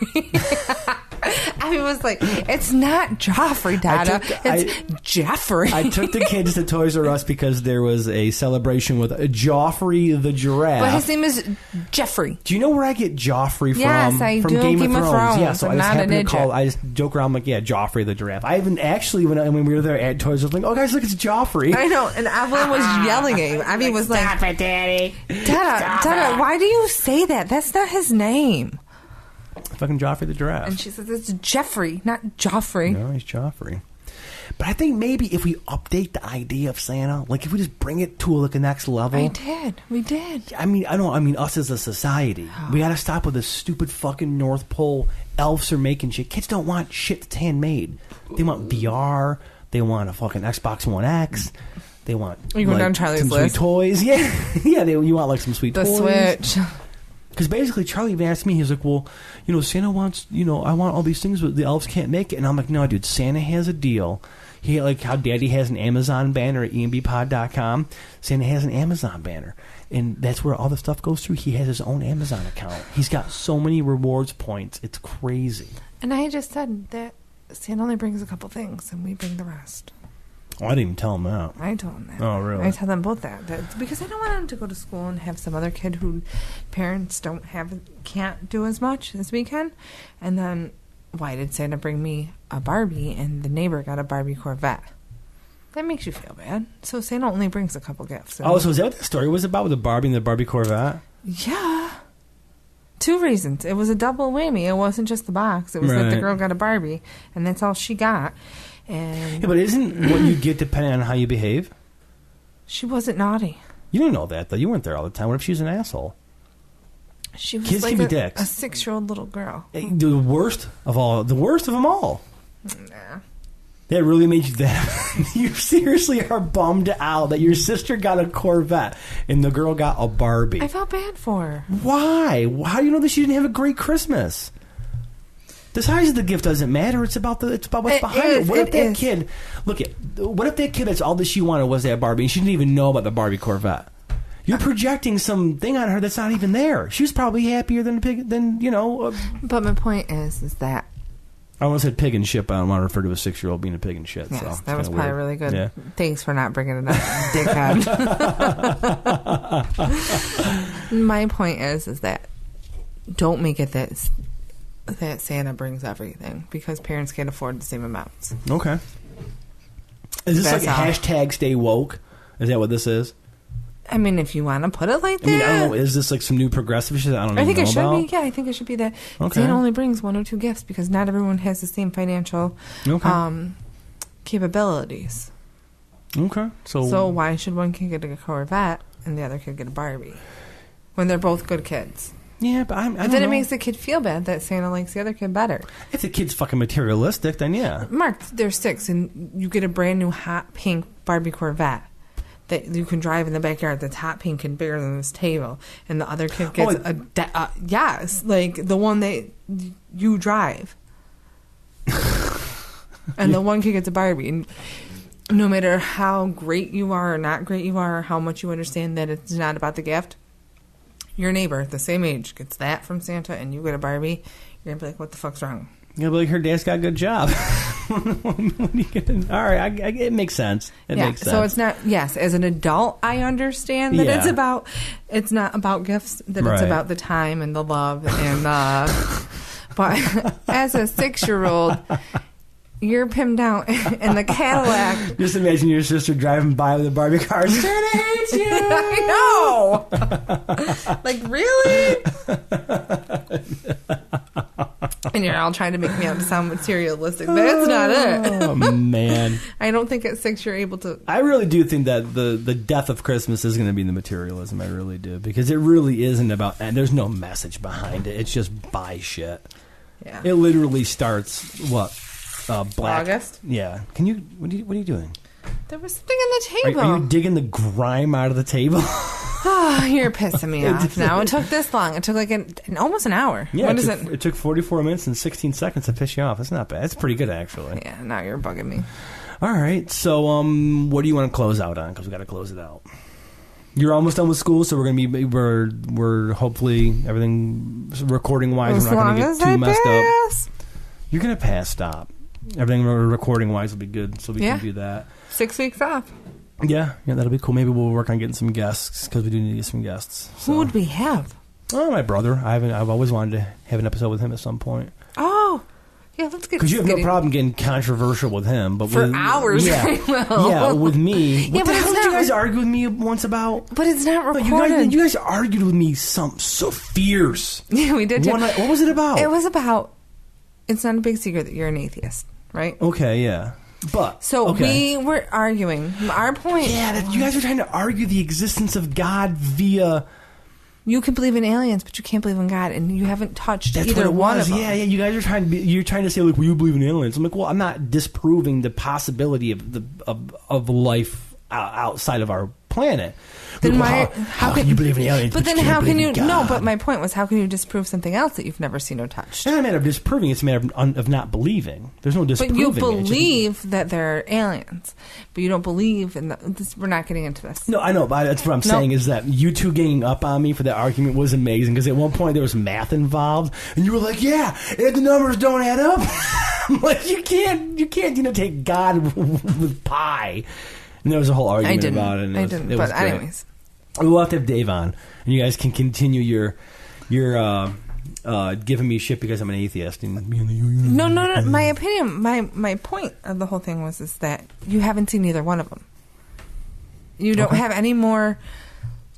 I was like, it's not Joffrey, Dada. It's Jeffrey. I took the kids to Toys R Us because there was a celebration with Joffrey the giraffe. But his name is Jeffrey. Do you know where I get Joffrey from? Yes, I from do. Game of Thrones. Yeah, so I just happen to call. I just joke around like, yeah, Joffrey the giraffe. I even actually when we were there at Toys, I was like, oh guys, look, it's Joffrey. I know, and Evelyn was yelling at you. Abby was like, "Stop it, Daddy! Dada, why do you say that? That's not his name." Fucking Joffrey the giraffe. And she says it's Jeffrey, not Joffrey. No, he's Joffrey. But I think maybe if we update the idea of Santa, like if we just bring it to like a next level. We did. I mean, us as a society, we got to stop with this stupid fucking North Pole. Elves are making shit. Kids don't want shit that's handmade. They want VR. They want a fucking Xbox One X. They want you going down Charlie's some list. Sweet toys. Yeah, yeah. You want like some sweet toys. The Switch. Because basically, Charlie even asked me, he was like, well, Santa wants, I want all these things, but the elves can't make it. And I'm like, no, dude, Santa has a deal. He, like how Daddy has an Amazon banner at enbpod.com, Santa has an Amazon banner. And that's where all the stuff goes through. He has his own Amazon account. He's got so many rewards points. It's crazy. And I just said that Santa only brings a couple things, and we bring the rest. Oh, I didn't even tell him that. I told him that. Oh, really? I tell them both that because I don't want them to go to school and have some other kid who parents can't do as much as we can. And then, why did Santa bring me a Barbie and the neighbor got a Barbie Corvette? That makes you feel bad. So Santa only brings a couple gifts. Oh, so is that what the story was about with the Barbie and the Barbie Corvette? Yeah. 2 reasons. It was a double whammy. It wasn't just the box. It was that the girl got a Barbie, and that's all she got. And yeah, but isn't what you get depending on how you behave? She wasn't naughty. You don't know that, though. You weren't there all the time. What if she was an asshole? She was Kids like can be dicks. a 6-year-old little girl. The worst of them all. Nah. That really made you that. You seriously are bummed out that your sister got a Corvette and the girl got a Barbie. I felt bad for her. Why? How do you know that she didn't have a great Christmas? The size of the gift doesn't matter. It's about what's behind it. What if that kid? Look at what if that kid? That's all that she wanted was that Barbie, and she didn't even know about the Barbie Corvette. You're projecting something on her that's not even there. She was probably happier than pig. But my point is that I almost said pig and shit, but I don't want to refer to a 6-year-old being a pig and shit. Yes, so that was probably weird. really good. Yeah. Thanks for not bringing it up, dickhead. My point is that don't make it that Santa brings everything because parents can't afford the same amounts. Okay. Is this hashtag stay woke? Is that what this is? I mean, if you want to put it like that. I mean, I don't know. Is this like some new progressive shit? I think it should be. Yeah, I think it should be that. Okay. Santa only brings 1 or 2 gifts because not everyone has the same financial capabilities. Okay. So why should one kid get a Corvette and the other kid get a Barbie when they're both good kids? Yeah, but I don't then know. It makes the kid feel bad that Santa likes the other kid better. If the kid's fucking materialistic, then yeah. Mark, they're 6, and you get a brand new hot pink Barbie Corvette that you can drive in the backyard that's hot pink and bigger than this table, and the other kid gets like the one that you drive, and the one kid gets a Barbie. And no matter how great you are or not great you are, or how much you understand that it's not about the gift. Your neighbor, the same age, gets that from Santa, and you get a Barbie. You're gonna be like, "What the fuck's wrong?" You're gonna be like, "Her dad's got a good job." All right, it makes sense. It makes sense. So it's not. Yes, as an adult, I understand that it's not about gifts. That it's about the time and the love and. But as a 6-year-old, you're pinned out in the Cadillac. Just imagine your sister driving by with a Barbie car. Santa hates you. I know. Like, really? And you're all trying to make me out to sound materialistic. That's not it. Oh, man. I don't think at 6 you're able to. I really do think that the death of Christmas is going to be the materialism. I really do. Because it really isn't about... And there's no message behind it. It's just buy shit. Yeah. It literally starts, what? Black. August? Yeah. Can you... What are you doing? There was something on the table. Are you digging the grime out of the table? Oh, you're pissing me off now. It took this long. It took like almost an hour. Yeah, What is it? It took 44 minutes and 16 seconds to piss you off. That's not bad. It's pretty good, actually. Yeah, now you're bugging me. All right. So, what do you want to close out on? Because we got to close it out. You're almost done with school, so we're hopefully everything recording wise. We're not going to get too messed up. You're going to pass. Stop. Everything recording wise will be good, so we can do that. 6 weeks off. Yeah, that'll be cool. Maybe we'll work on getting some guests because we do need to get some guests. So. Who would we have? Oh, my brother. I've always wanted to have an episode with him at some point. Oh, yeah. Let's get. Because you have no problem getting controversial with him, but for with, hours. Yeah, I will. with me. What Yeah, the but hell it's did you not guys argue with me once about? But it's not recorded. You guys argued with me so fierce. Yeah, we did. One night. What was it about? It was about. It's not a big secret that you're an atheist, right? Okay, yeah. But so we were arguing. Our point. Yeah, you guys were trying to argue the existence of God via. You can believe in aliens, but you can't believe in God, and you haven't touched That's either what it one was. of them. Yeah. You guys are you're trying to say, like, well, you believe in aliens. I'm like, well, I'm not disproving the possibility of life outside of our planet. Then like, how can you believe in aliens? But then how can you? God? No, but my point was, how can you disprove something else that you've never seen or touched? It's not a matter of disproving. It's a matter of not believing. There's no disproving. But you believe that there are aliens, but you don't believe in this. We're not getting into this. No, I know, but that's what I'm saying is that you two ganging up on me for that argument was amazing because at one point there was math involved, and you were like, "Yeah, if the numbers don't add up," I'm like, you can't, take God with pi. And there was a whole argument about it. I didn't. But anyways, we'll have to have Dave on, and you guys can continue your giving me shit because I'm an atheist. And no. My opinion, my point of the whole thing was that you haven't seen either one of them. You don't have any more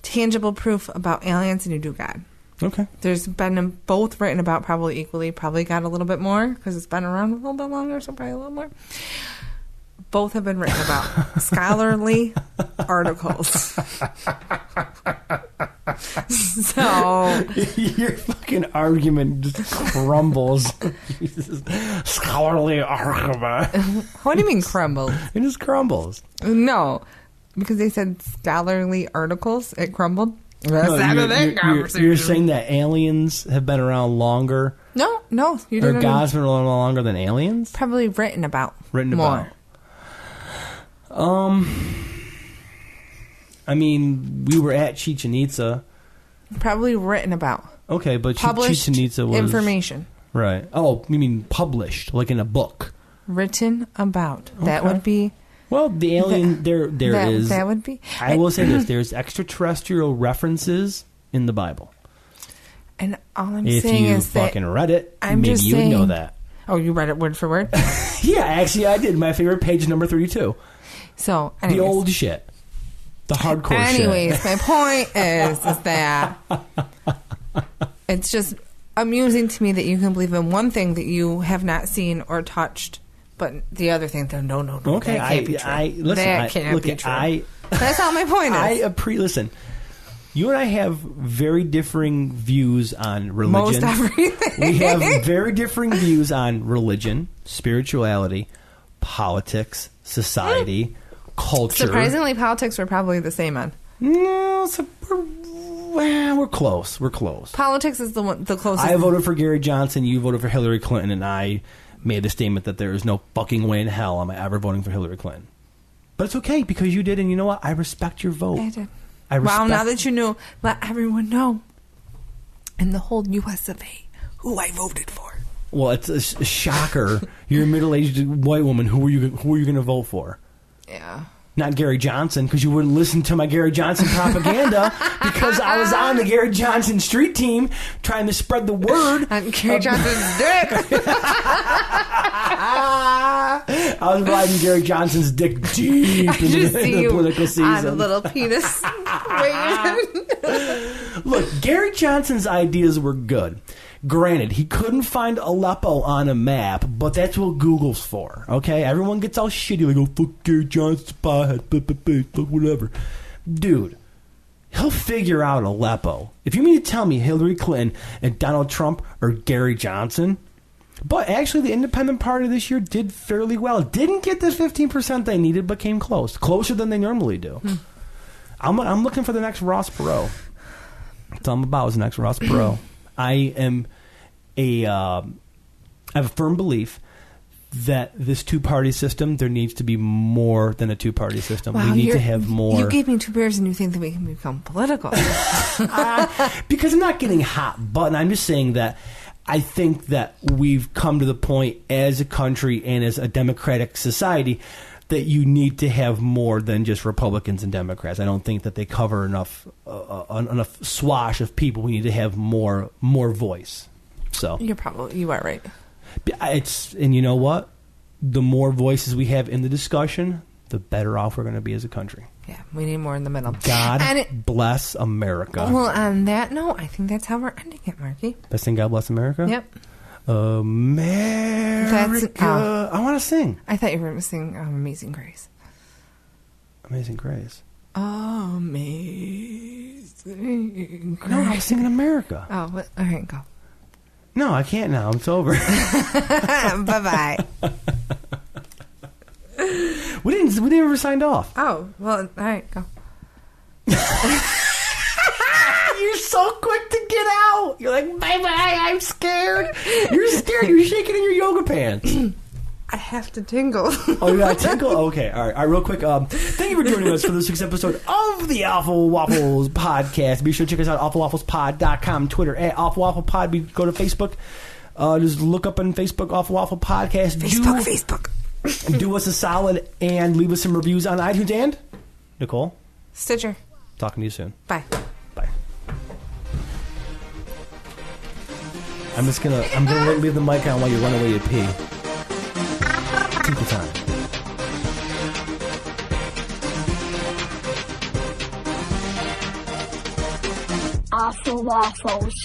tangible proof about aliens than you do God. Okay. There's been both written about probably equally. Probably got a little bit more because it's been around a little bit longer, so probably a little more. Both have been written about scholarly articles. So your fucking argument just crumbles. Scholarly argument. What do you mean crumbles? It just crumbles. No, because they said scholarly articles. It crumbled. You're saying that aliens have been around longer? No, you didn't. Or God's been around longer than aliens? Probably written about. More. I mean, we were at Chichen Itza. Probably written about. Okay, but published Chichen Itza was information. Right. Oh, you mean published, like in a book? Written about. Okay. That would be. Well, the alien there is. That would be. I will say this: there's extraterrestrial references in the Bible. And all I'm saying is that if you fucking read it, I'm maybe just you would saying, know that. Oh, you read it word for word? Yeah, actually, I did. My favorite page, number 32. So, the old shit, the hardcore shit. Anyways, my point is that it's just amusing to me that you can believe in one thing that you have not seen or touched, but the other thing, no. Okay, that can't be true. That can't be true. That's not my point. Listen. You and I have very differing views on religion. Most everything. We have very differing views on religion, spirituality, politics, society, culture. Surprisingly, politics we're probably the same on. No, we're close. We're close. Politics is the closest. I voted for Gary Johnson. You voted for Hillary Clinton, and I made the statement that there is no fucking way in hell am I ever voting for Hillary Clinton. But it's okay because you did, and you know what? I respect your vote. I did. Wow, now that you knew, let everyone know in the whole US of A who I voted for. Well, it's a shocker. You're a middle-aged white woman. Who are you going to vote for? Yeah. Not Gary Johnson, because you wouldn't listen to my Gary Johnson propaganda because I was on the Gary Johnson street team trying to spread the word. On Gary Johnson's dick. I was riding Gary Johnson's dick deep into the political season. On a little penis. Look, Gary Johnson's ideas were good. Granted, he couldn't find Aleppo on a map, but that's what Google's for, okay? Everyone gets all shitty, like, oh, fuck Gary Johnson's pothead, fuck whatever. Dude, he'll figure out Aleppo. If you mean to tell me Hillary Clinton and Donald Trump are Gary Johnson... But actually, the Independent Party this year did fairly well. Didn't get the 15% they needed, but came close. Closer than they normally do. I'm looking for the next Ross Perot. That's all I'm about is the next Ross Perot. I have a firm belief that this two-party system, there needs to be more than a two-party system. Wow, we need to have more. You gave me 2 beers and you think that we can become political. Because I'm not getting hot button. I'm just saying that I think that we've come to the point as a country and as a democratic society that you need to have more than just Republicans and Democrats. I don't think that they cover enough swash of people. We need to have more voice. So you are right. And you know what? The more voices we have in the discussion, the better off we're going to be as a country. Yeah, we need more in the middle. God bless America. Well, on that note, I think that's how we're ending it, Marky. Best thing, God bless America? Yep. America. I want to sing. I thought you were going to sing Amazing Grace. Amazing Grace. Amazing Grace. No, I was singing America. Oh, all right, go. No, I can't now. It's over. Bye-bye. We didn't ever signed off. Oh, well, all right, go. You're so quick to get out. You're like, bye-bye, I'm scared. You're scared. You're shaking in your yoga pants. I have to tingle. Oh, you got to tingle? Okay, all right, real quick. Thank you for joining us for this week's episode of the Awful Waffles Podcast. Be sure to check us out at awfulwafflespod.com, Twitter at Awful Waffle Pod. Go to Facebook. Just look up on Facebook, Awful Waffle Podcast. Facebook. Do us a solid and leave us some reviews on iTunes and Nicole. Stitcher. Talking to you soon. Bye. Bye. I'm gonna leave the mic on while you run away to pee. Take your time. Awful Waffles.